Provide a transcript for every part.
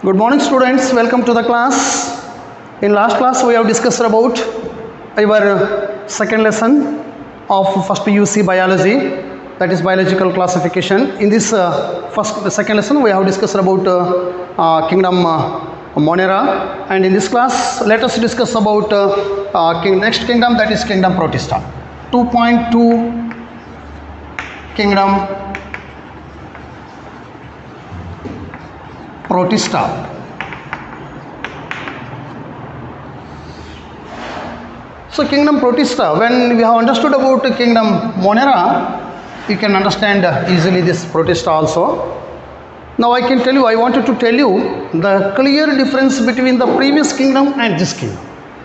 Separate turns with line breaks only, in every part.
Good morning students, welcome to the class. In last class we have discussed about our second lesson of first PUC biology, that is biological classification. In this second lesson we have discussed about kingdom Monera, and in this class let us discuss about next kingdom, that is kingdom Protista. 2.2 kingdom Protista. So kingdom Protista, when we have understood about kingdom Monera, you can understand easily this Protista also. Now I can tell you, I wanted to tell you the clear difference between the previous kingdom and this kingdom.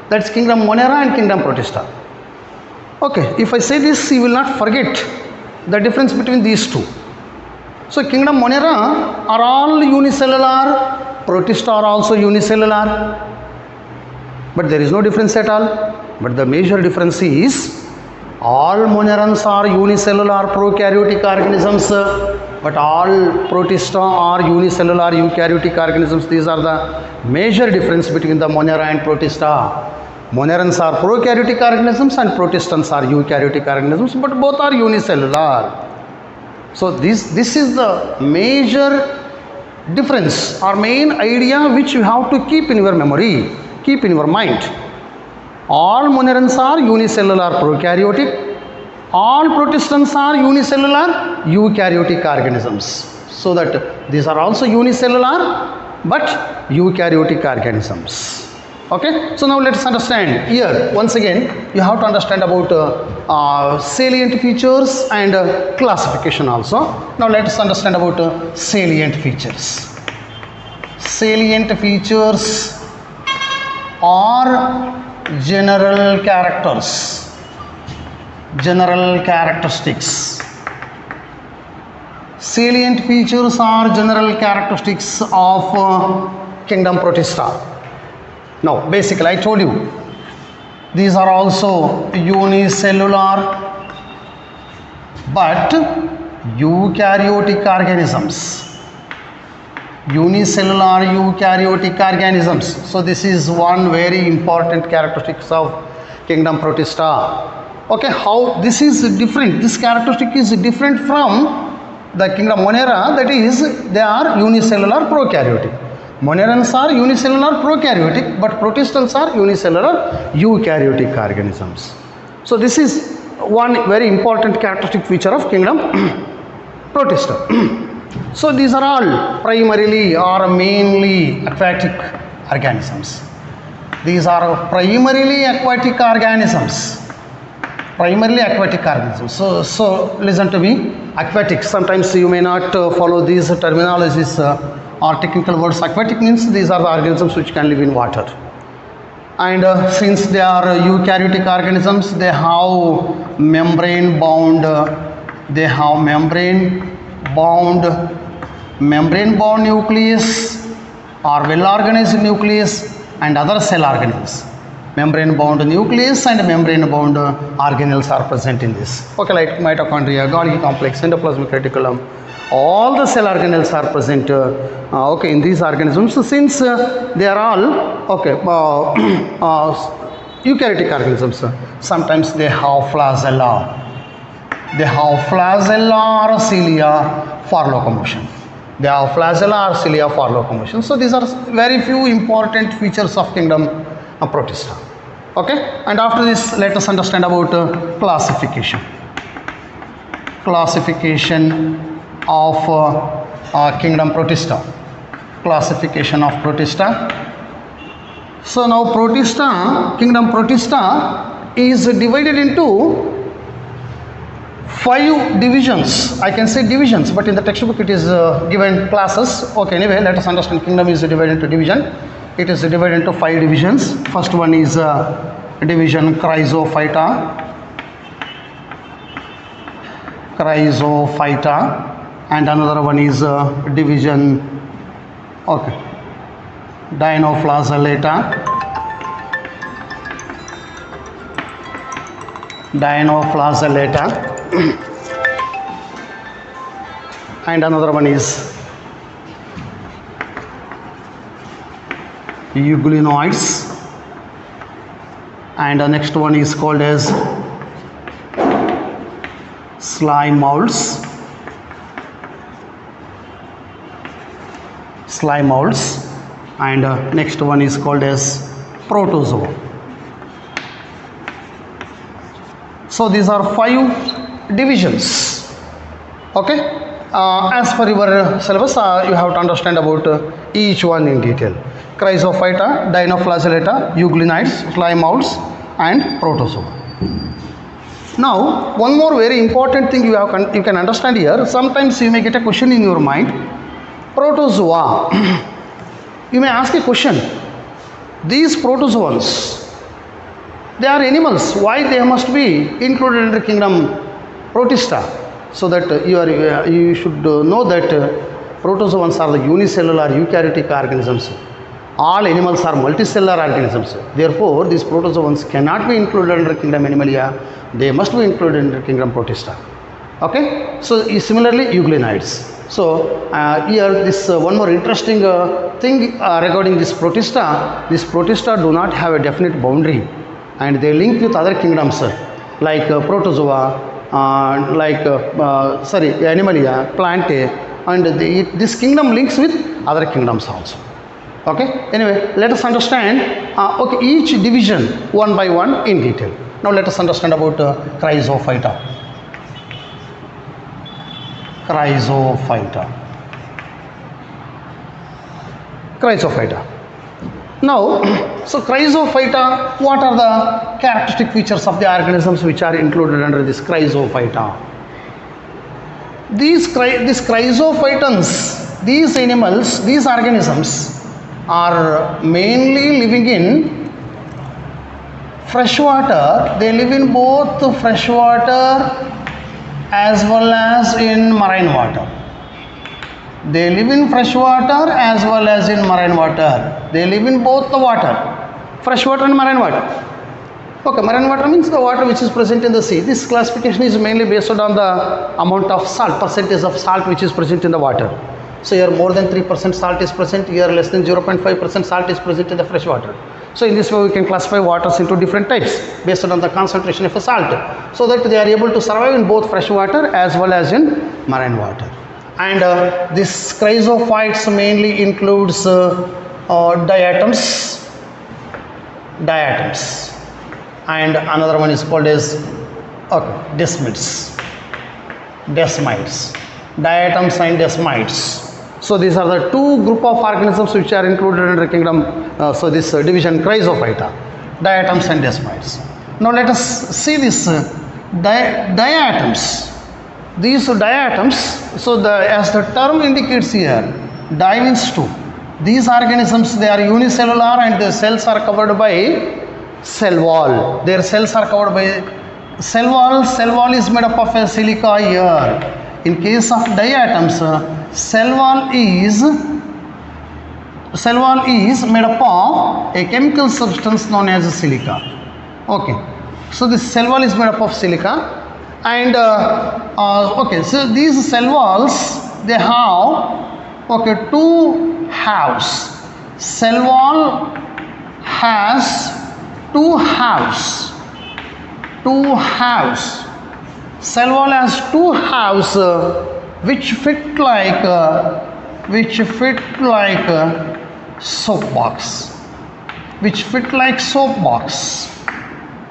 That's kingdom Monera and kingdom Protista. Okay, if I say this, you will not forget the difference between these two. So kingdom Monera are all unicellular, Protista are also unicellular, but there is no difference at all. But the major difference is all Monerans are unicellular prokaryotic organisms, but all Protista are unicellular eukaryotic organisms. These are the major difference between the Monera and Protista. Monerans are prokaryotic organisms and Protistans are eukaryotic organisms, but both are unicellular. So this is the major difference or main idea which you have to keep in your memory, keep in your mind. All Monerans are unicellular prokaryotic, all Protistans are unicellular eukaryotic organisms. So that these are also unicellular but eukaryotic organisms. Okay, so now let us understand here. Once again, you have to understand about salient features and classification also. Now let us understand about salient features. Salient features are general characters, general characteristics. Salient features are general characteristics of kingdom Protista. Now, basically, I told you, these are also unicellular but eukaryotic organisms. Unicellular eukaryotic organisms. So, this is one very important characteristic of kingdom Protista. Okay, how this is different? This characteristic is different from the kingdom Monera, that is, they are unicellular prokaryotic. Monerans are unicellular prokaryotic, but Protistans are unicellular eukaryotic organisms. So this is one very important characteristic feature of kingdom Protista. So these are all primarily or mainly aquatic organisms. These are primarily aquatic organisms. Primarily aquatic organisms. So listen to me. Aquatic. Sometimes you may not follow these terminologies. Or technical words. Aquatic means these are the organisms which can live in water, and since they are eukaryotic organisms, they have membrane bound nucleus or well organized nucleus and other cell organelles. Membrane bound nucleus and membrane bound organelles are present in this. Okay, like mitochondria, Golgi complex, endoplasmic reticulum. All the cell organelles are present in these organisms. So since they are all eukaryotic organisms, sometimes they have flagella. They have flagella or cilia for locomotion. They have flagella or cilia for locomotion. So these are very few important features of kingdom Protista. Okay, and after this let us understand about classification. Classification of kingdom Protista. Classification of Protista. So now Protista, kingdom Protista is divided into 5 divisions. I can say divisions, but in the textbook it is given classes. Okay, anyway, let us understand kingdom is divided into division. It is divided into 5 divisions. First one is division Chrysophyta. And another one is division Dinoflagellata. And another one is euglenoids, and the next one is called as slime molds. And next one is called as protozoa. So these are 5 divisions. Okay, as per your syllabus, you have to understand about each one in detail. Chrysophyta, Dinoflagellata, euglenoids, slime molds, and protozoa. Now, one more very important thing you can understand here. Sometimes you may get a question in your mind. Protozoa. You may ask a question. These protozoans, they are animals. Why they must be included in the kingdom Protista? So that you should know that protozoans are the unicellular eukaryotic organisms. All animals are multicellular organisms. Therefore, these protozoans cannot be included under kingdom Animalia. They must be included in the kingdom Protista. Okay. So similarly, euglenoids. So here this one more interesting thing regarding this Protista. This Protista do not have a definite boundary, and they link with other kingdoms like protozoa, Animalia, Plantae, and this kingdom links with other kingdoms also. Okay. Anyway, let us understand each division one by one in detail. Now let us understand about Chrysophyta. Now, so Chrysophyta, what are the characteristic features of the organisms which are included under this Chrysophyta? These Chrysophytans, these animals, these organisms are mainly living in freshwater. They live in both freshwater as well as in marine water. They live in freshwater as well as in marine water. They live in both the water, freshwater and marine water. Okay, marine water means the water which is present in the sea. This classification is mainly based on the amount of salt, percentage of salt which is present in the water. So here more than 3% salt is present, here less than 0.5% salt is present in the fresh water. So in this way we can classify waters into different types based on the concentration of a salt, so that they are able to survive in both fresh water as well as in marine water. And this chrysophytes mainly includes diatoms, and another one is called as desmids, diatoms and desmids. So these are the two group of organisms which are included in the kingdom. So this division Chrysophyta, diatoms and desmids. Now let us see this diatoms. These diatoms, so as the term indicates here, di means two. These organisms, they are unicellular and the cells are covered by cell wall. Their cells are covered by cell wall. Cell wall is made up of a silica here. In case of diatoms, cell wall is made up of a chemical substance known as silica. Okay, so this cell wall is made up of silica, and so these cell walls, they have two halves. Cell wall has two halves. Cell wall has two halves which fit like soap box.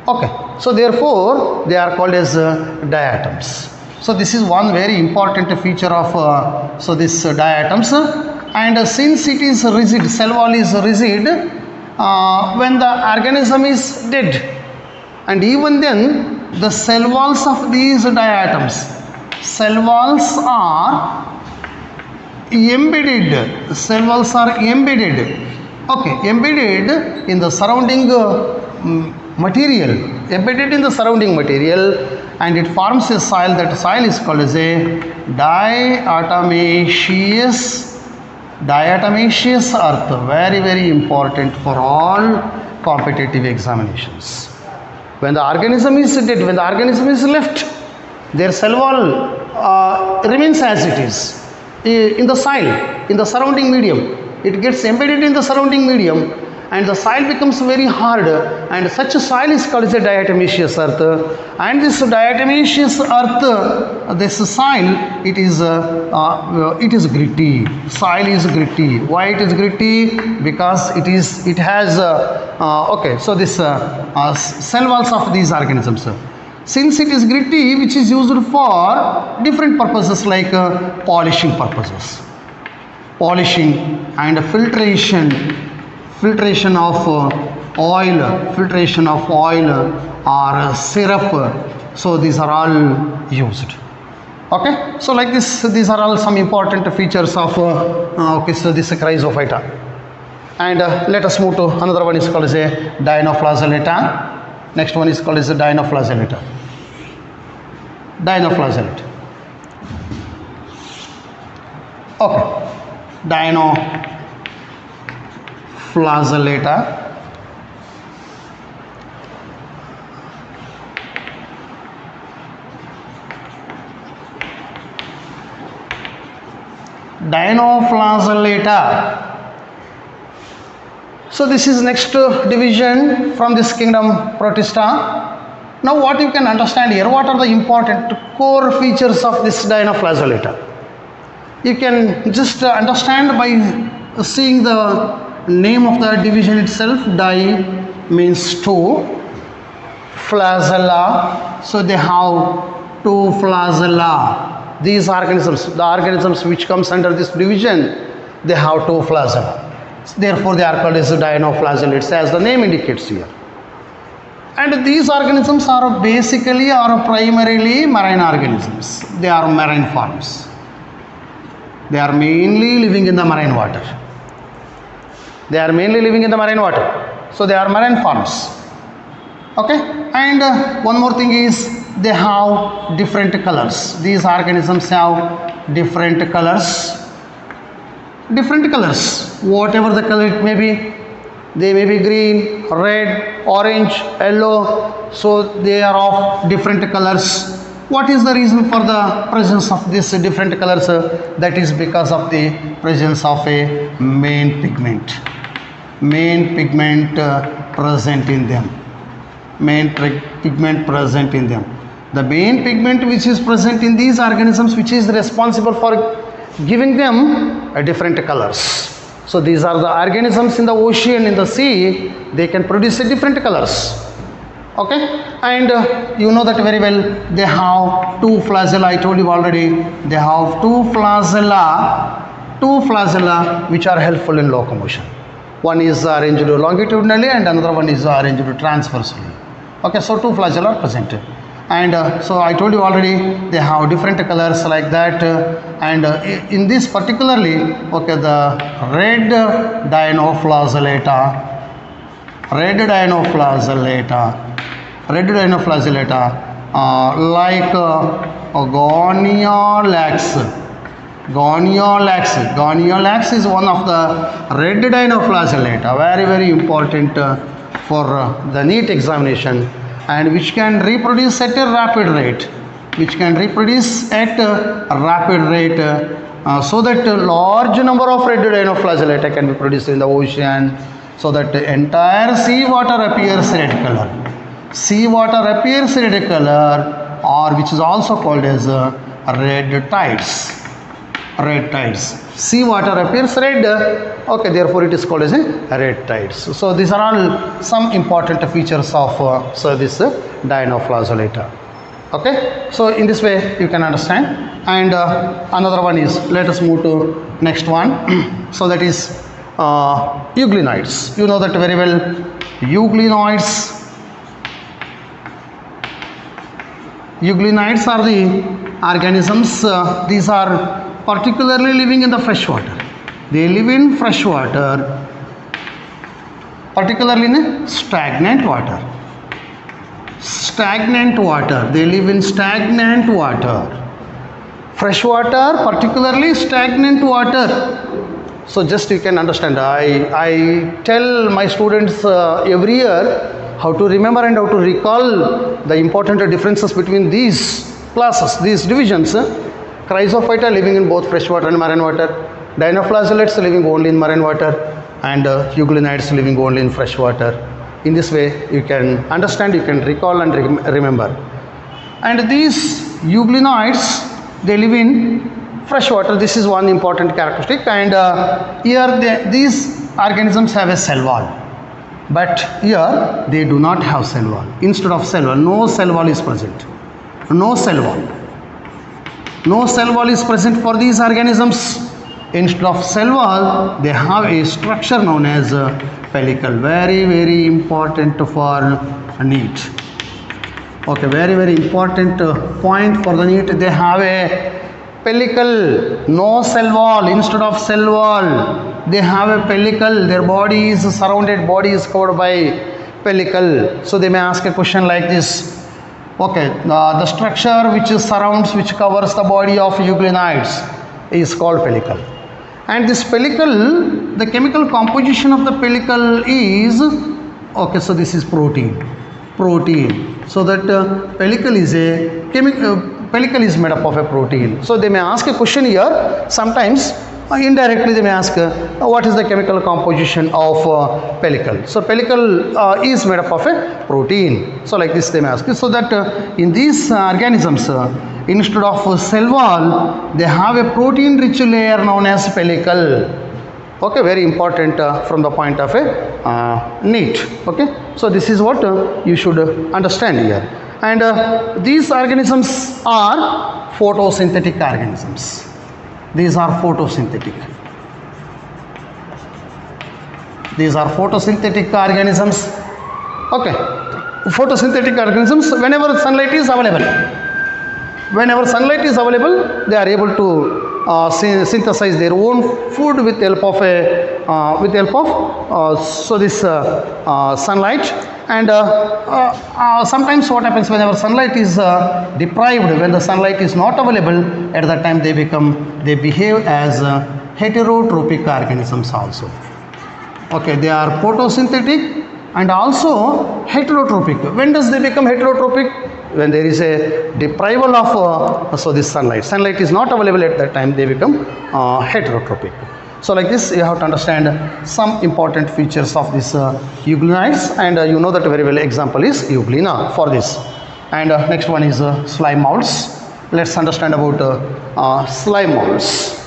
Okay, so therefore they are called as diatoms. So this is one very important feature of this diatoms. And since it is rigid, cell wall is rigid when the organism is dead, and even then the cell walls of these diatoms, cell walls are embedded. Embedded in the surrounding material, and it forms a soil. That soil is called as a diatomaceous earth. Very, very important for all competitive examinations. When the organism is dead, when the organism is left, their cell wall remains as it is in the soil, in the surrounding medium. It gets embedded in the surrounding medium, and the soil becomes very hard, and such a soil is called as a diatomaceous earth. And this diatomaceous earth, this soil, it is gritty. Soil is gritty. Why it is gritty? Because it has okay, so this cell walls of these organisms. Since it is gritty, which is used for different purposes like polishing purposes, polishing and filtration of oil or syrup. So these are all used. Okay, so like this, these are all some important features of okay, so this Chrysophyta. And let us move to another one, is called as a Dinoflagellata. Next one is called as a Dinoflagellata. Dinoflagellate. Okay, Dinoflagellata. Dinoflagellata. So this is next division from this kingdom Protista. Now what you can understand here, what are the important core features of this Dinoflagellata? You can just understand by seeing the name of the division itself. Di means two, flagella, so they have two flagella. These organisms, the organisms which comes under this division, they have two flagella. Therefore they are called as dinoflagellates, as the name indicates here. And these organisms are basically or primarily marine organisms. They are marine forms. They are mainly living in the marine water. They are mainly living in the marine water. So they are marine forms. Okay, and one more thing is they have different colors. These organisms have different colors. Different colors, whatever the color it may be. They may be green, red, orange, yellow. So they are of different colors. What is the reason for the presence of these different colors? That is because of the presence of a main pigment. Main pigment present in them. Main pigment present in them. The main pigment which is present in these organisms, which is responsible for giving them different colors. So these are the organisms in the ocean, in the sea, they can produce different colors. Okay, and you know that very well. They have two flagella. I told you already. They have two flagella which are helpful in locomotion. One is arranged longitudinally and another one is arranged transversely. Okay, so two flagella are present. And so I told you already, they have different colors like that. And in this particularly, okay, the red dinoflagellata, like Goniolax is one of the red dinoflagellata, very, very important for the NEET examination, and which can reproduce at a rapid rate, so that a large number of red dinoflagellata can be produced in the ocean, so that the entire seawater appears red color. Or which is also called as red tides. Seawater appears red. Okay, therefore it is called as a red tides. So these are all some important features of this dinoflagellata. Okay, so in this way you can understand. And another one is, let us move to next one. So that is euglenoids. You know that very well. Euglenoids are the organisms. These are particularly living in the fresh water. They live in fresh water, particularly in stagnant water. They live in stagnant water. Fresh water, particularly stagnant water. So just you can understand. I tell my students every year how to remember and how to recall the important differences between these classes, these divisions. Chrysophyta living in both freshwater and marine water. Dinoflagellates living only in marine water. and euglenids living only in fresh water. In this way, you can understand, you can recall and remember. And these euglenids, they live in fresh water. This is one important characteristic. And here these organisms have a cell wall. But here they do not have cell wall. Instead of cell wall, no cell wall is present. No cell wall. No cell wall is present for these organisms. Instead of cell wall, they have a structure known as pellicle. Very, very important for NEET. Okay, very, very important point for the NEET. They have a pellicle, no cell wall. Instead of cell wall, they have a pellicle. Their body is surrounded, body is covered by pellicle. So they may ask a question like this. Okay, the structure which surrounds, which covers the body of euglenids is called pellicle. And this pellicle, the chemical composition of the pellicle is, okay, so this is protein. So that pellicle is a pellicle is made up of a protein. So they may ask a question here. Sometimes indirectly they may ask what is the chemical composition of pellicle. So pellicle is made up of a protein. So like this they may ask. So that in these organisms, instead of cell wall, they have a protein rich layer known as pellicle. Okay, very important from the point of a NEET. Okay, so this is what you should understand here. And these organisms are photosynthetic organisms. These are photosynthetic. These are photosynthetic organisms. Okay, photosynthetic organisms, whenever sunlight is available. Whenever sunlight is available, they are able to synthesize their own food with help of sunlight. And sometimes what happens, whenever sunlight is deprived, when the sunlight is not available, at that time they behave as heterotrophic organisms also. Okay, they are photosynthetic and also heterotrophic. When does they become heterotrophic? When there is a deprival of this sunlight is not available at that time, they become heterotrophic. So like this, you have to understand some important features of this euglenids, and you know that very well. Example is euglena for this. And next one is slime molds. Let's understand about slime molds.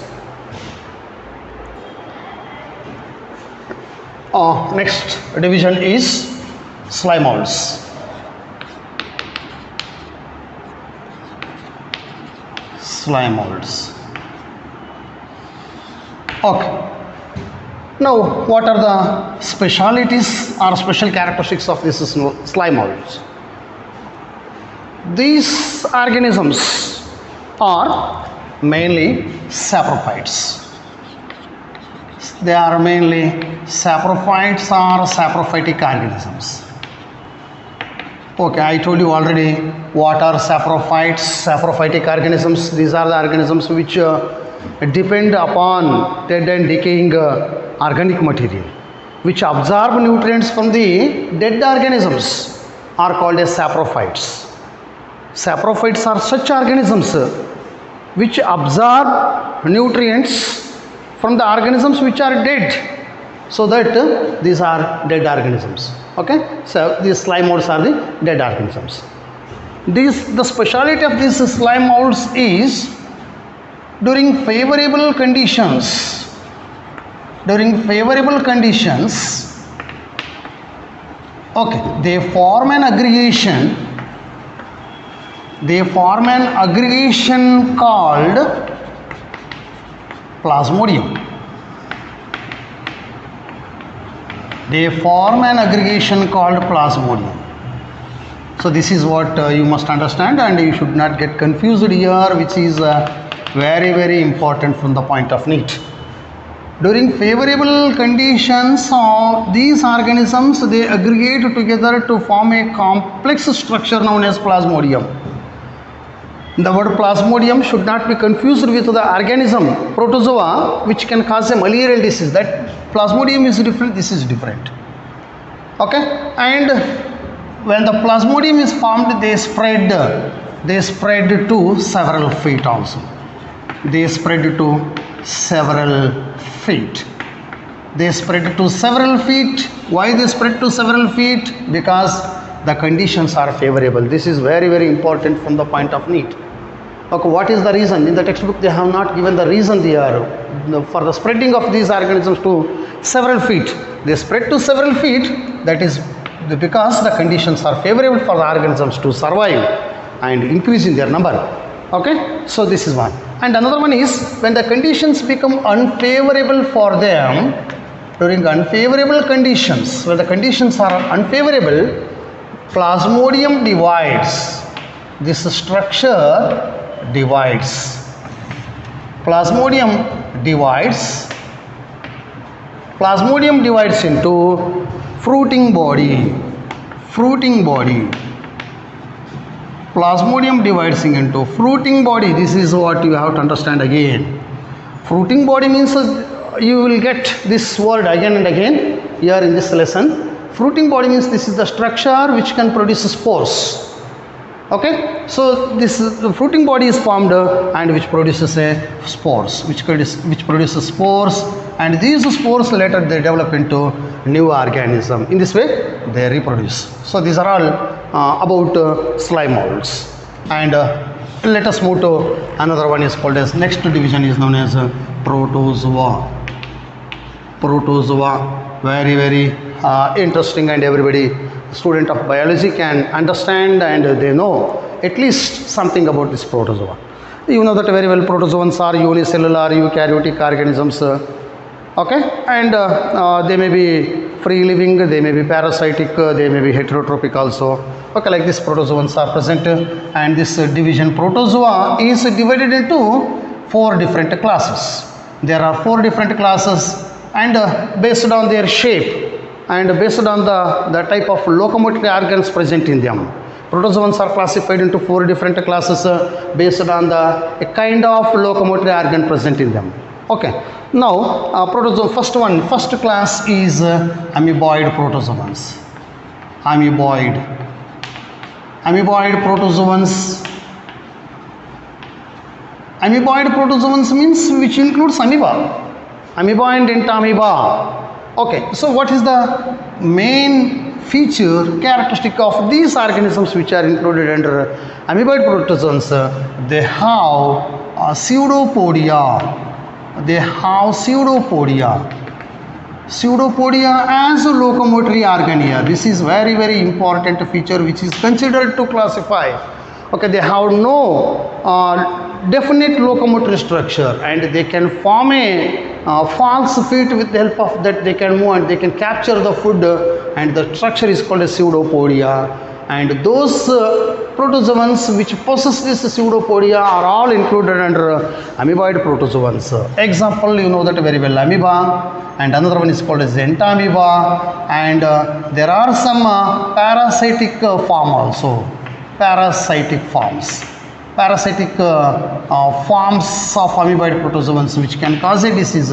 Next division is slime molds. Slime molds. Okay. Now, what are the specialities or special characteristics of this slime molds? These organisms are mainly saprophytes. They are mainly saprophytes or saprophytic organisms. Okay, I told you already what are saprophytes, saprophytic organisms. These are the organisms which depend upon dead and decaying organic material, which absorb nutrients from the dead organisms, are called as saprophytes. Saprophytes are such organisms which absorb nutrients from the organisms which are dead. So that these are dead organisms. Okay, so these slime molds are the dead organisms. The speciality of these slime molds is during favorable conditions. During favorable conditions, okay, they form an aggregation. They form an aggregation called plasmodium. They form an aggregation called plasmodium. So this is what you must understand, and you should not get confused here, which is very, very important from the point of NEET. During favorable conditions of these organisms, they aggregate together to form a complex structure known as plasmodium. The word plasmodium should not be confused with the organism protozoa, which can cause a malarial disease. That plasmodium is different, this is different. Okay, and when the plasmodium is formed, they spread to several feet also. They spread to several feet. They spread to several feet. Why they spread to several feet? Because the conditions are favorable. This is very, very important from the point of need. Okay, what is the reason? In the textbook they have not given the reason for the spreading of these organisms to several feet. They spread to several feet, that is because the conditions are favorable for the organisms to survive and increase in their number. Okay, so this is one. And another one is when the conditions become unfavorable for them, during unfavorable conditions, when the conditions are unfavorable, Plasmodium divides. This structure divides. Plasmodium divides. Plasmodium divides into fruiting body. Fruiting body. Plasmodium divides into fruiting body. This is what you have to understand again. Fruiting body means you will get this word again and again here in this lesson. Fruiting body means this is the structure which can produce spores. Okay, so the fruiting body is formed and which produces spores, which produces spores, and these spores later they develop into new organism. In this way they reproduce. So these are all about slime molds. And let us move to another one is called as next division is known as protozoa. Protozoa, very, very interesting, and everybody student of biology can understand and they know at least something about this protozoa. You know that very well. Protozoans are unicellular eukaryotic organisms. Okay, and they may be free living, they may be parasitic, they may be heterotrophic also. Okay, like this protozoans are present, and this division protozoa is divided into 4 different classes. There are 4 different classes, and based on their shape and based on the type of locomotory organs present in them, protozoans are classified into 4 different classes based on the kind of locomotory organ present in them. Okay, now first class is amoeboid protozoans. Amoeboid protozoans. Amoeboid protozoans means which includes amoeba. Amoeba and entamoeba. Okay, so what is the main feature characteristic of these organisms which are included under amoeboid protozoans? They have pseudopodia. They have pseudopodia. Pseudopodia as a locomotory organ here. This is very, very important feature which is considered to classify. Okay, they have no definite locomotory structure, and they can form a false feet. With the help of that they can move and they can capture the food, and the structure is called a pseudopodia. And those protozoans which possess this pseudopodia are all included under amoeboid protozoans. Example, you know that very well, amoeba, and another one is called as entamoeba, and there are some parasitic form also. Parasitic forms of amoeboid protozoans which can cause a disease.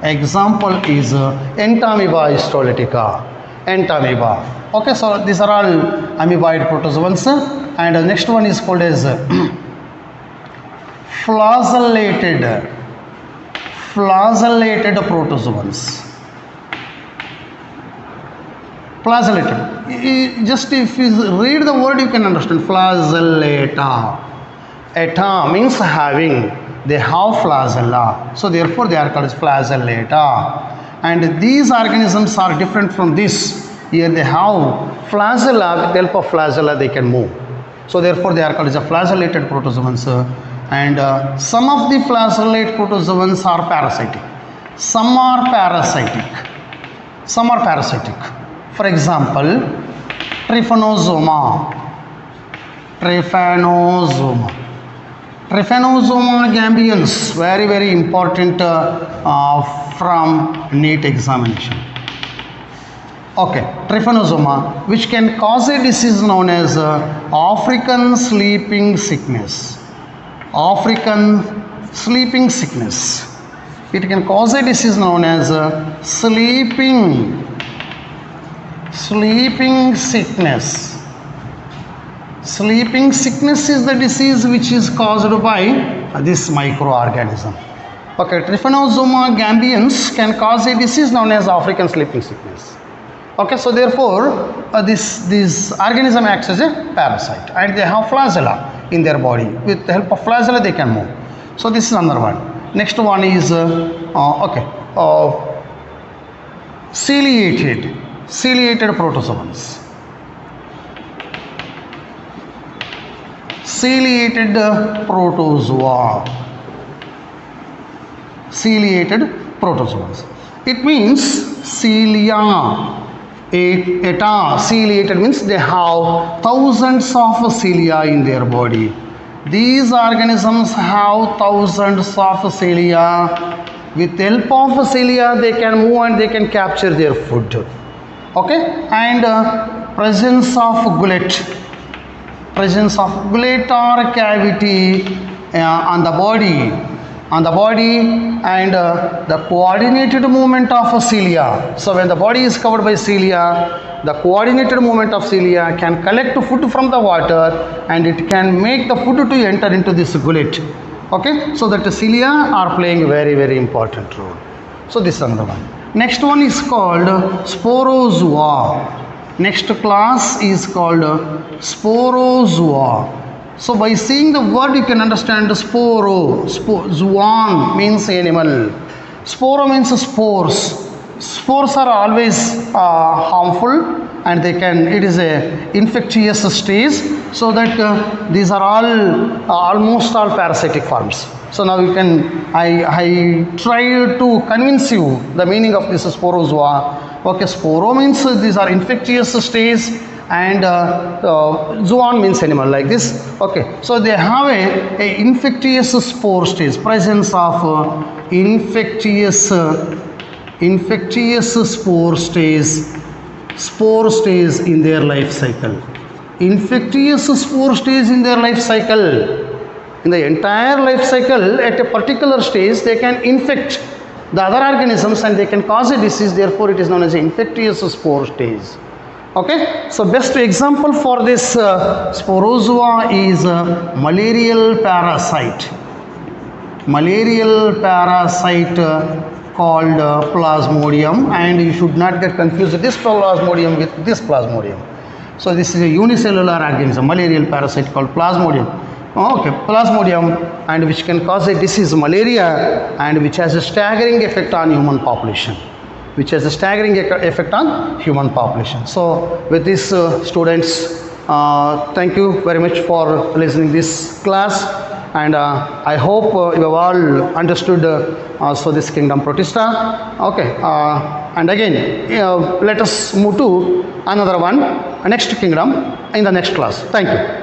Example is entamoeba histolytica. Entamoeba. Okay, so these are all amoeboid protozoans. And the next one is called as flagellated protozoans. Flagellated. Just if you read the word, you can understand. Flagellata. Eta means having. They have flagella. So therefore they are called as flagellata. And these organisms are different from this. Here they have flagella. With the help of flagella they can move. So therefore they are called as a flagellated protozoans. And some of the flagellate protozoans are parasitic. Some are parasitic. For example, Trypanosoma gambians, very, very important from NEET examination. Okay, Trypanosoma, which can cause a disease known as African sleeping sickness. African sleeping sickness. It can cause a disease known as sleeping sickness. Sleeping sickness is the disease which is caused by this microorganism. Okay, Trypanosoma gambians can cause a disease known as African sleeping sickness. Okay, so therefore this organism acts as a parasite, and they have flagella in their body. With the help of flagella they can move. So this is another one. Next one is ciliated protozoans. Ciliated protozoans. It means cilia. Ciliated means they have thousands of cilia in their body. These organisms have thousands of cilia. With the help of cilia they can move and they can capture their food. Okay, and presence of gullet or cavity on the body and the coordinated movement of cilia. So when the body is covered by cilia, the coordinated movement of cilia can collect food from the water and it can make the food to enter into this gullet. Okay, so that the cilia are playing very, very important role. So this is another one. Next one is called sporozoa. Next class is called sporozoa. So by seeing the word you can understand zoan means animal. Sporo means spores. Spores are always harmful and it is a infectious stage, so that these are almost all parasitic forms. So now I try to convince you the meaning of this sporozoa. Okay, sporo means these are infectious stage, and zoon means animal, like this. Okay, so they have a infectious spore stage, presence of infectious spore stage in their life cycle. Infectious spore stage in their life cycle. In the entire life cycle, at a particular stage they can infect the other organisms and they can cause a disease. Therefore it is known as an infectious spore stage. Okay, so best example for this sporozoa is malarial parasite called Plasmodium, and you should not get confused this Plasmodium with this Plasmodium. So this is a unicellular organism, malarial parasite called Plasmodium. Okay, Plasmodium, and which can cause a disease malaria, and which has a staggering effect on human population. So with this students, thank you very much for listening this class, and I hope you have all understood so this kingdom protista. Okay, and again let us move to another one, next kingdom in the next class. Thank you.